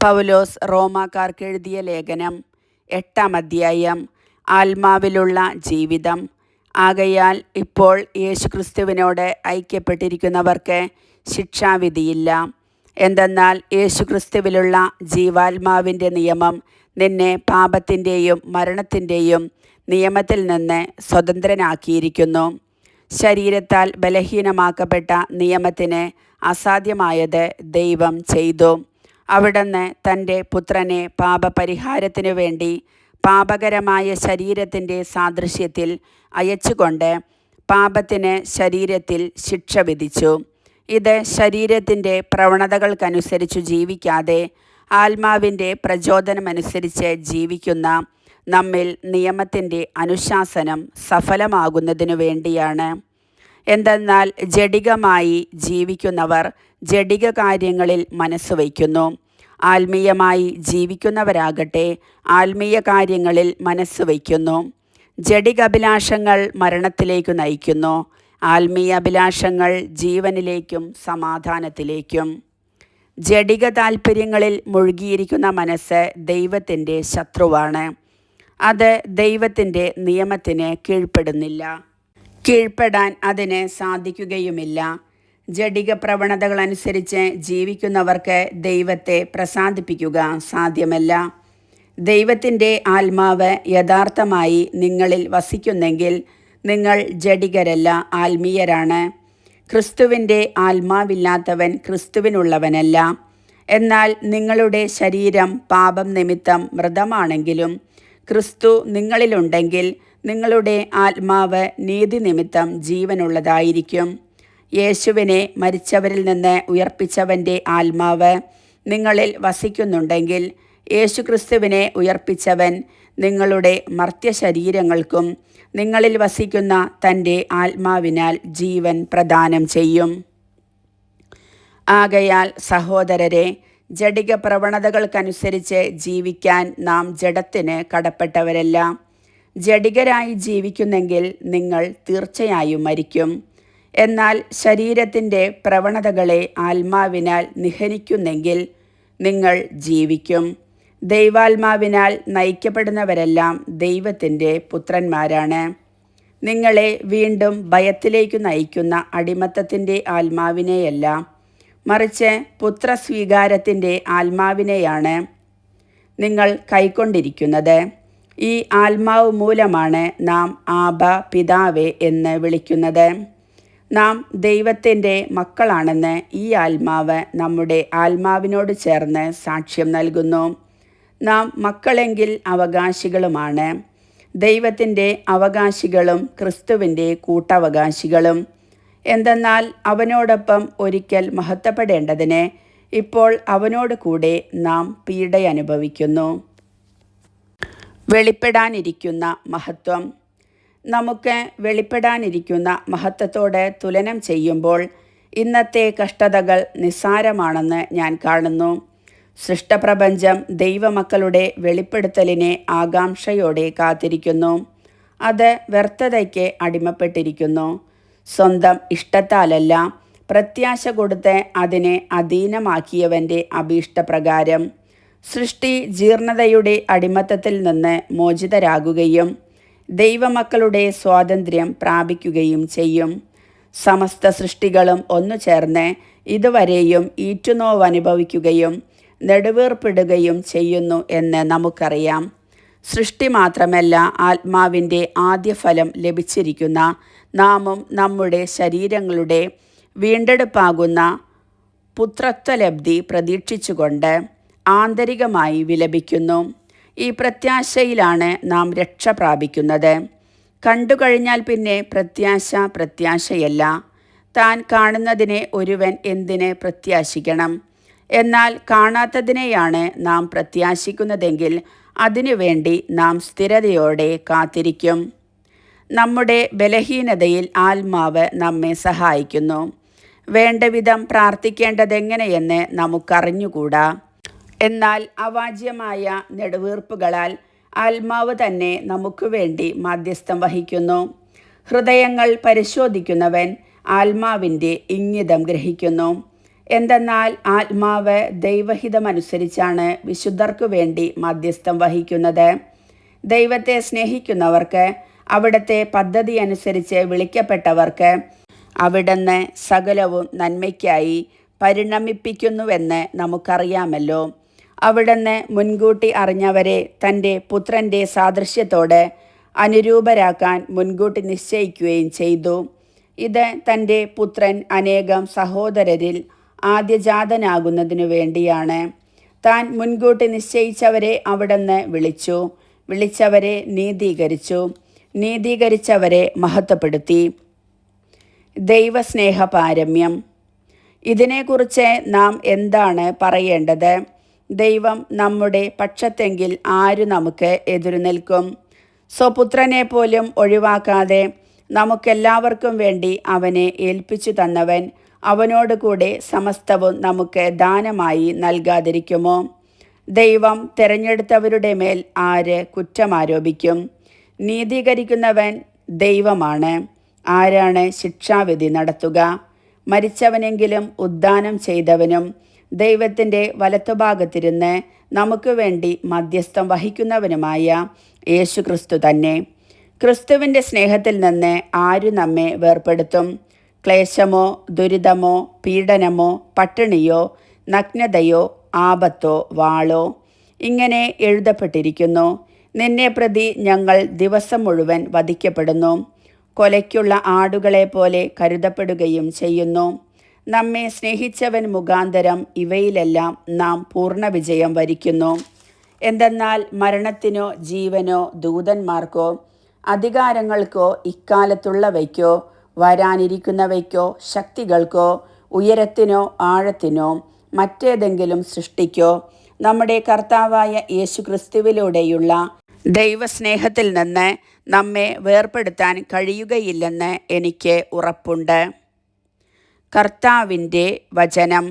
പൗലോസ് റോമാക്കാർക്ക് എഴുതിയ ലേഖനം 8-ാം അധ്യായം. ആത്മാവിലുള്ള ജീവിതം. ആകയാൽ ഇപ്പോൾ യേശുക്രിസ്തുവിനോട് ഐക്യപ്പെട്ടിരിക്കുന്നവർക്ക് ശിക്ഷാവിധിയില്ല. എന്തെന്നാൽ യേശുക്രിസ്തുവിലുള്ള ജീവാത്മാവിൻ്റെ നിയമം നിന്നെ പാപത്തിൻ്റെയും മരണത്തിൻ്റെയും നിയമത്തിൽ നിന്ന് സ്വതന്ത്രനാക്കിയിരിക്കുന്നു. ശരീരത്താൽ ബലഹീനമാക്കപ്പെട്ട നിയമത്തിന് അസാധ്യമായത് ദൈവം ചെയ്തു. അവിടുന്ന് തൻ്റെ പുത്രനെ പാപപരിഹാരത്തിനു വേണ്ടി പാപകരമായ ശരീരത്തിൻ്റെ സാദൃശ്യത്തിൽ അയച്ചുകൊണ്ട് പാപത്തിന് ശരീരത്തിൽ ശിക്ഷ വിധിച്ചു. ഇത് ശരീരത്തിൻ്റെ പ്രവണതകൾക്കനുസരിച്ചു ജീവിക്കാതെ ആത്മാവിൻ്റെ പ്രചോദനമനുസരിച്ച് ജീവിക്കുന്ന നമ്മിൽ നിയമത്തിൻ്റെ അനുശാസനം സഫലമാകുന്നതിനു വേണ്ടിയാണ്. എന്തെന്നാൽ ജഡികമായി ജീവിക്കുന്നവർ ജഡിക കാര്യങ്ങളിൽ മനസ്സ് വയ്ക്കുന്നു. ആത്മീയമായി ജീവിക്കുന്നവരാകട്ടെ ആത്മീയ കാര്യങ്ങളിൽ മനസ്സ് വയ്ക്കുന്നു. ജഡിക അഭിലാഷങ്ങൾ മരണത്തിലേക്കു നയിക്കുന്നു. ആത്മീയ അഭിലാഷങ്ങൾ ജീവനിലേക്കും സമാധാനത്തിലേക്കും. ജഡിക താൽപ്പര്യങ്ങളിൽ മുഴുകിയിരിക്കുന്ന മനസ്സ് ദൈവത്തിൻ്റെ ശത്രുവാണ്. അത് ദൈവത്തിൻ്റെ നിയമത്തിന് കീഴ്പ്പെടുന്നില്ല. കീഴ്പ്പെടാൻ അതിന് സാധിക്കുകയുമില്ല. ജഡിക പ്രവണതകളനുസരിച്ച് ജീവിക്കുന്നവർക്ക് ദൈവത്തെ പ്രസാദിപ്പിക്കുക സാധ്യമല്ല. ദൈവത്തിൻ്റെ ആത്മാവ് യഥാർത്ഥമായി നിങ്ങളിൽ വസിക്കുന്നെങ്കിൽ നിങ്ങൾ ജഡികരല്ല, ആത്മീയരാണ്. ക്രിസ്തുവിൻ്റെ ആത്മാവില്ലാത്തവൻ ക്രിസ്തുവിനുള്ളവനല്ല. എന്നാൽ നിങ്ങളുടെ ശരീരം പാപം നിമിത്തം മൃതമാണെങ്കിലും ക്രിസ്തു നിങ്ങളിലുണ്ടെങ്കിൽ നിങ്ങളുടെ ആത്മാവ് നീതി നിമിത്തം ജീവനുള്ളതായിരിക്കും. യേശുവിനെ മരിച്ചവരിൽ നിന്ന് ഉയർപ്പിച്ചവൻ്റെ ആത്മാവ് നിങ്ങളിൽ വസിക്കുന്നുണ്ടെങ്കിൽ യേശുക്രിസ്തുവിനെ ഉയർപ്പിച്ചവൻ നിങ്ങളുടെ മർത്യശരീരങ്ങൾക്കും നിങ്ങളിൽ വസിക്കുന്ന തൻ്റെ ആത്മാവിനാൽ ജീവൻ പ്രദാനം ചെയ്യും. ആകയാൽ സഹോദരരെ, ജഡിക പ്രവണതകൾക്കനുസരിച്ച് ജീവിക്കാൻ നാം ജഡത്തിന് കടപ്പെട്ടവരല്ല. ജഡികരായി ജീവിക്കുന്നെങ്കിൽ നിങ്ങൾ തീർച്ചയായും മരിക്കും. എന്നാൽ ശരീരത്തിൻ്റെ പ്രവണതകളെ ആത്മാവിനാൽ നിഹനിക്കുന്നെങ്കിൽ നിങ്ങൾ ജീവിക്കും. ദൈവാത്മാവിനാൽ നയിക്കപ്പെടുന്നവരെല്ലാം ദൈവത്തിൻ്റെ പുത്രന്മാരാണ്. നിങ്ങളെ വീണ്ടും ഭയത്തിലേക്ക് നയിക്കുന്ന അടിമത്തത്തിൻ്റെ ആത്മാവിനെയല്ല, മറിച്ച് പുത്രസ്വീകാരത്തിൻ്റെ ആത്മാവിനെയാണ് നിങ്ങൾ കൈക്കൊണ്ടിരിക്കുന്നത്. ഈ ആത്മാവ് മൂലമാണ് നാം ആബാ പിതാവേ എന്ന് വിളിക്കുന്നത്. നാം ദൈവത്തിൻ്റെ മക്കളാണെന്ന് ഈ ആത്മാവ് നമ്മുടെ ആത്മാവിനോട് ചേർന്ന് സാക്ഷ്യം നൽകുന്നു. നാം മക്കളെങ്കിൽ അവകാശികളുമാണ്, ദൈവത്തിൻ്റെ അവകാശികളും ക്രിസ്തുവിൻ്റെ കൂട്ടവകാശികളും. എന്തെന്നാൽ അവനോടൊപ്പം ഒരിക്കൽ മഹത്വപ്പെടേണ്ടതിന് ഇപ്പോൾ അവനോട് കൂടെ നാം പീഡയനുഭവിക്കുന്നു. വെളിപ്പെടാനിരിക്കുന്ന മഹത്വം. നമുക്ക് വെളിപ്പെടാനിരിക്കുന്ന മഹത്വത്തോട് തുലനം ചെയ്യുമ്പോൾ ഇന്നത്തെ കഷ്ടതകൾ നിസ്സാരമാണെന്ന് ഞാൻ കാണുന്നു. സൃഷ്ടപ്രപഞ്ചം ദൈവമക്കളുടെ വെളിപ്പെടുത്തലിനെ ആകാംക്ഷയോടെ കാത്തിരിക്കുന്നു. അത് വ്യർത്ഥതയ്ക്ക് അടിമപ്പെട്ടിരിക്കുന്നു. സ്വന്തം ഇഷ്ടത്താലല്ല, പ്രത്യാശ കൊടുത്ത് അതിനെ അധീനമാക്കിയവൻ്റെ അഭീഷ്ടപ്രകാരം സൃഷ്ടി ജീർണതയുടെ അടിമത്തത്തിൽ നിന്ന് മോചിതരാകുകയും ദൈവമക്കളുടെ സ്വാതന്ത്ര്യം പ്രാപിക്കുകയും ചെയ്യും. സമസ്ത സൃഷ്ടികളും ഒന്നു ചേർന്ന് ഇതുവരെയും ഈറ്റുനോവ് അനുഭവിക്കുകയും നെടുവീർപ്പിടുകയും ചെയ്യുന്നു എന്ന് നമുക്കറിയാം. സൃഷ്ടി മാത്രമല്ല, ആത്മാവിൻ്റെ ആദ്യഫലം ലഭിച്ചിരിക്കുന്ന നാമും നമ്മുടെ ശരീരങ്ങളുടെ വീണ്ടെടുപ്പാകുന്ന പുത്രത്വലബ്ധി പ്രതീക്ഷിച്ചുകൊണ്ട് ആന്തരികമായി വിലപിക്കുന്നു. ഈ പ്രത്യാശയിലാണ് നാം രക്ഷ പ്രാപിക്കുന്നത്. കണ്ടുകഴിഞ്ഞാൽ പിന്നെ പ്രത്യാശയല്ല. താൻ കാണുന്നതിനെ ഒരുവൻ എന്തിന് പ്രത്യാശിക്കണം? എന്നാൽ കാണാത്തതിനെയാണ് നാം പ്രത്യാശിക്കുന്നതെങ്കിൽ അതിനുവേണ്ടി നാം സ്ഥിരതയോടെ കാത്തിരിക്കും. നമ്മുടെ ബലഹീനതയിൽ ആത്മാവ് നമ്മെ സഹായിക്കുന്നു. വേണ്ടവിധം പ്രാർത്ഥിക്കേണ്ടതെങ്ങനെയെന്ന് നമുക്കറിഞ്ഞുകൂടാ. എന്നാൽ അവാച്യമായ നെടുവീർപ്പുകളാൽ ആത്മാവ് തന്നെ നമുക്ക് വേണ്ടി മധ്യസ്ഥം വഹിക്കുന്നു. ഹൃദയങ്ങൾ പരിശോധിക്കുന്നവൻ ആത്മാവിൻ്റെ ഇംഗിതം ഗ്രഹിക്കുന്നു. എന്തെന്നാൽ ആത്മാവ് ദൈവഹിതമനുസരിച്ചാണ് വിശുദ്ധർക്കു വേണ്ടി മധ്യസ്ഥം വഹിക്കുന്നത്. ദൈവത്തെ സ്നേഹിക്കുന്നവർക്ക്, അവിടുത്തെ പദ്ധതി അനുസരിച്ച് വിളിക്കപ്പെട്ടവർക്ക് അവിടുന്ന് സകലവും നന്മയ്ക്കായി പരിണമിപ്പിക്കുന്നുവെന്ന് നമുക്കറിയാമല്ലോ. അവിടുന്ന് മുൻകൂട്ടി അറിഞ്ഞവരെ തൻ്റെ പുത്രൻ്റെ സാദൃശ്യത്തോട് അനുരൂപരാക്കാൻ മുൻകൂട്ടി നിശ്ചയിക്കുകയും ചെയ്തു. ഇത് തൻ്റെ പുത്രൻ അനേകം സഹോദരരിൽ ആദ്യജാതനാകുന്നതിനു വേണ്ടിയാണ്. താൻ മുൻകൂട്ടി നിശ്ചയിച്ചവരെ അവിടുന്ന് വിളിച്ചു, വിളിച്ചവരെ നീതീകരിച്ചു, നീതീകരിച്ചവരെ മഹത്വപ്പെടുത്തി. ദൈവസ്നേഹ പാരമ്യം. ഇതിനെക്കുറിച്ച് നാം എന്താണ് പറയേണ്ടത്? ദൈവം നമ്മുടെ പക്ഷത്തെങ്കിൽ ആര് നമുക്ക് എതിരു നിൽക്കും? സ്വപുത്രനെ പോലും ഒഴിവാക്കാതെ നമുക്കെല്ലാവർക്കും വേണ്ടി അവനെ ഏൽപ്പിച്ചു തന്നവൻ അവനോട് കൂടെ സമസ്തവും നമുക്ക് ദാനമായി നൽകാതിരിക്കുമോ? ദൈവം തിരഞ്ഞെടുത്തവരുടെ മേൽ ആര് കുറ്റമാരോപിക്കും? നീതീകരിക്കുന്നവൻ ദൈവമാണ്. ആരാണ് ശിക്ഷാവിധി നടത്തുക? മരിച്ചവനെങ്കിലും ഉദ്ധാനം ചെയ്തവനും ദൈവത്തിൻ്റെ വലത്തുഭാഗത്തിരുന്ന് നമുക്ക് വേണ്ടി മധ്യസ്ഥം വഹിക്കുന്നവനുമായ യേശുക്രിസ്തു തന്നെ. ക്രിസ്തുവിൻ്റെ സ്നേഹത്തിൽ നിന്ന് ആര് നമ്മെ വേർപെടുത്തും? ക്ലേശമോ, ദുരിതമോ, പീഡനമോ, പട്ടിണിയോ, നഗ്നതയോ, ആപത്തോ, വാളോ? ഇങ്ങനെ എഴുതപ്പെട്ടിരിക്കുന്നു, നിന്നെ പ്രതി ഞങ്ങൾ ദിവസം മുഴുവൻ വധിക്കപ്പെടുന്നു, കൊലയ്ക്കുള്ള ആടുകളെ പോലെ കരുതപ്പെടുകയും ചെയ്യുന്നു. നമ്മെ സ്നേഹിച്ചവൻ മുഖാന്തരം ഇവയിലെല്ലാം നാം പൂർണ്ണ വിജയം വരിക്കുന്നു. എന്തെന്നാൽ മരണത്തിനോ ജീവനോ ദൂതന്മാർക്കോ അധികാരങ്ങൾക്കോ ഇക്കാലത്തുള്ളവയ്ക്കോ വരാനിരിക്കുന്നവയ്ക്കോ ശക്തികൾക്കോ ഉയരത്തിനോ ആഴത്തിനോ മറ്റേതെങ്കിലും സൃഷ്ടിക്കോ നമ്മുടെ കർത്താവായ യേശുക്രിസ്തുവിലൂടെയുള്ള ദൈവസ്നേഹത്തിൽ നിന്ന് നമ്മെ വേർപെടുത്താൻ കഴിയുകയില്ലെന്ന് എനിക്ക് ഉറപ്പുണ്ട്. കർത്താവിൻ്റെ വചനം.